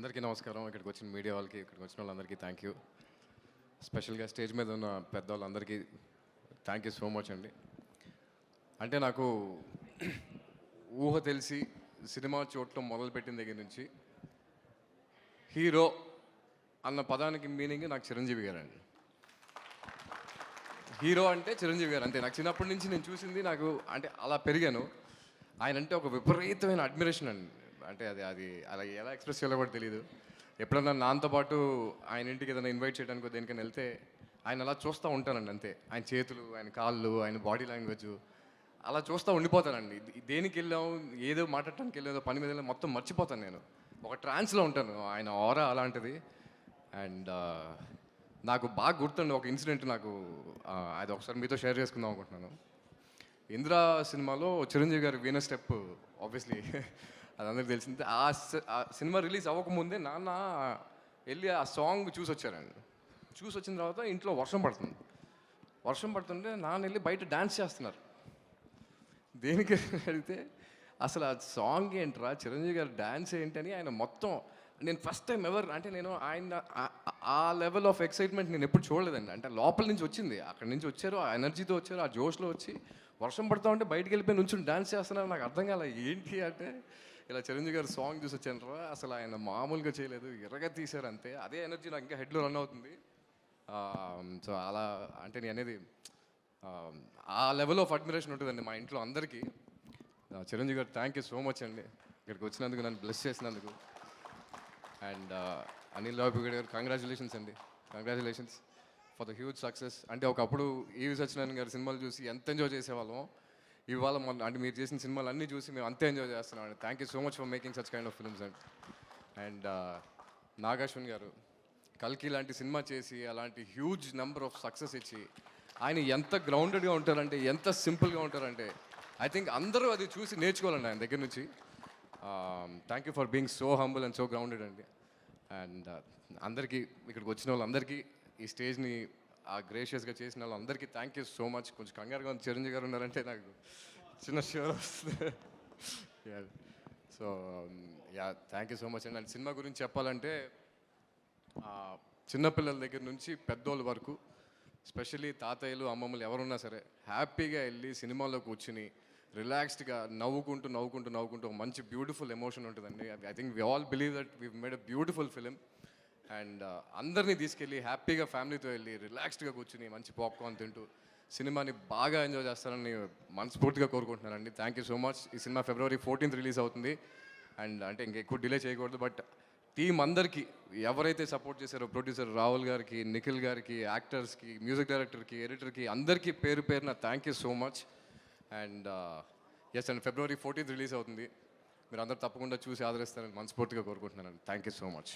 అందరికీ నమస్కారం. ఇక్కడికి వచ్చిన మీడియా వాళ్ళకి, ఇక్కడికి వచ్చిన వాళ్ళందరికీ థ్యాంక్ యూ. స్పెషల్గా స్టేజ్ మీద ఉన్న పెద్దవాళ్ళందరికీ థ్యాంక్ యూ సో మచ్ అండి. అంటే నాకు ఊహ తెలిసి సినిమా చూడటం మొదలుపెట్టిన దగ్గర నుంచి హీరో అన్న పదానికి మీనింగ్ నాకు చిరంజీవి గారు అండి. హీరో అంటే చిరంజీవి గారు అంతే. నాకు చిన్నప్పటి నుంచి నేను చూసింది, నాకు అంటే అలా పెరిగాను. ఆయన అంటే ఒక విపరీతమైన అడ్మిరేషన్ అండి. అంటే అది అలా ఎలా ఎక్స్ప్రెస్ చేయాలో కూడా తెలియదు. ఎప్పుడన్నా నాతో పాటు ఆయన ఇంటికి ఏదైనా ఇన్వైట్ చేయడానికి దేనికైనా వెళ్తే ఆయన అలా చూస్తూ ఉంటానండి అంతే. ఆయన చేతులు, ఆయన కాళ్ళు, ఆయన బాడీ లాంగ్వేజ్ అలా చూస్తూ ఉండిపోతానండి. దేనికి వెళ్ళాం, ఏదో మాట్లాడటానికి వెళ్ళేదో పని మీద వెళ్ళాం, మొత్తం మర్చిపోతాను నేను. ఒక ట్రాన్స్లో ఉంటాను. ఆయన ఆరా అలాంటిది. అండ్ నాకు బాగా గుర్తుండి ఒక ఇన్సిడెంట్, నాకు అది ఒకసారి మీతో షేర్ చేసుకుందాం అనుకుంటున్నాను. ఇంద్రా సినిమాలో చిరంజీవి గారి వీణ స్టెప్ ఆబ్వియస్లీ అది అందరికి తెలిసింది. ఆ సినిమా రిలీజ్ అవ్వకముందే నాన్న వెళ్ళి ఆ సాంగ్ చూసి వచ్చారండి. చూసి వచ్చిన తర్వాత ఇంట్లో వర్షం పడుతుంటే నాన్న వెళ్ళి బయట డ్యాన్స్ చేస్తున్నారు. దేనికి అడిగితే అసలు ఆ సాంగ్ ఏంట్రా, చిరంజీవి గారు డ్యాన్స్ ఏంటని ఆయన మొత్తం, నేను ఫస్ట్ టైం ఎవర్ అంటే నేను ఆయన ఆ లెవెల్ ఆఫ్ ఎక్సైట్మెంట్ నేను ఎప్పుడు చూడలేదండి. అంటే లోపల నుంచి వచ్చింది, అక్కడి నుంచి వచ్చారు, ఆ ఎనర్జీతో వచ్చారు, ఆ జోష్లో వచ్చి వర్షం పడుతూ ఉంటే బయటికి వెళ్ళిపోయి నుంచి డ్యాన్స్ చేస్తున్నారు. నాకు అర్థం కాలే ఏంటి అంటే, ఇలా చిరంజీవి గారు సాంగ్ చూసి వచ్చాను రా, అసలు ఆయన మామూలుగా చేయలేదు, ఎర్రగా తీశారు అంతే. అదే ఎనర్జీ నాకు ఇంకా హెడ్లో రన్ అవుతుంది. సో అలా అంటే నేను అనేది ఆ లెవెల్ ఆఫ్ అడ్మిరేషన్ ఉంటుందండి మా ఇంట్లో అందరికీ. చిరంజీవి గారు థ్యాంక్ యూ సో మచ్ అండి, ఇక్కడికి వచ్చినందుకు, నన్ను బ్లెస్ చేసినందుకు. అండ్ అనిల్ రావిపూడి గారు కంగ్రాచులేషన్స్ అండి, congratulations for the huge success. అంటే ఒకప్పుడు ఈవి సత్యనారాయణ గారి సినిమాలు చూసి ఎంత ఎంజాయ్ చేసేవాళ్ళం, ఇవాళ అంటే మీరు చేసిన సినిమాలు అన్నీ చూసి మేము అంతే ఎంజాయ్ చేస్తున్నాం అండి. Thank you so much for making such kind of films and and Nag Ashwin గారు కల్కి లాంటి సినిమా చేసి అలాంటి హ్యూజ్ నెంబర్ ఆఫ్ సక్సెస్ ఇచ్చి ఆయన ఎంత గ్రౌండెడ్గా ఉంటారంటే, ఎంత సింపుల్గా ఉంటారంటే, ఐ థింక్ అందరూ అది చూసి నేర్చుకోవాలండి ఆయన దగ్గర నుంచి. Thank you for being so humble and so grounded అండి. అండ్ అందరికీ, ఇక్కడికి వచ్చిన వాళ్ళందరికీ, ఈ స్టేజ్ని గ్రేషియస్గా చేసిన వాళ్ళందరికీ థ్యాంక్ యూ సో మచ్. కొంచెం కంగారుగా ఉంది, చిరంజీవి గారు ఉన్నారంటే నాకు చిన్న షూర్ వస్తుంది. So yeah, thank you so much అండి. అండ్ సినిమా గురించి చెప్పాలంటే చిన్నపిల్లల దగ్గర నుంచి పెద్దోళ్ళ వరకు, స్పెషల్లీ తాతయ్యలు, అమ్మమ్మలు ఎవరున్నా సరే హ్యాపీగా వెళ్ళి సినిమాలో కూర్చుని రిలాక్స్డ్గా నవ్వుకుంటూ ఒక మంచి బ్యూటిఫుల్ ఎమోషన్ ఉంటుందండి. I think we all believe that we made a beautiful film. And అందరినీ తీసుకెళ్ళి హ్యాపీగా ఫ్యామిలీతో వెళ్ళి రిలాక్స్డ్గా కూర్చుని మంచి పాప్కార్న్ తింటూ సినిమాని బాగా ఎంజాయ్ చేస్తారని మనస్ఫూర్తిగా కోరుకుంటున్నానండి. Thank you so much. ఈ సినిమా February 14th రిలీజ్ అవుతుంది. అండ్ అంటే ఇంకెక్కువ డిలే చేయకూడదు. బట్ టీం అందరికీ, ఎవరైతే సపోర్ట్ చేశారో, ప్రొడ్యూసర్ రాహుల్ గారికి, నిఖిల్ గారికి, యాక్టర్స్కి, మ్యూజిక్ డైరెక్టర్కి, ఎడిటర్కి, అందరికీ పేరు పేరున thank you so much. And S and February 14th release అవుతుంది. మీరు అందరూ తప్పకుండా చూసి ఆదరిస్తారని మనస్ఫూర్తిగా కోరుకుంటున్నాను. Thank you so much.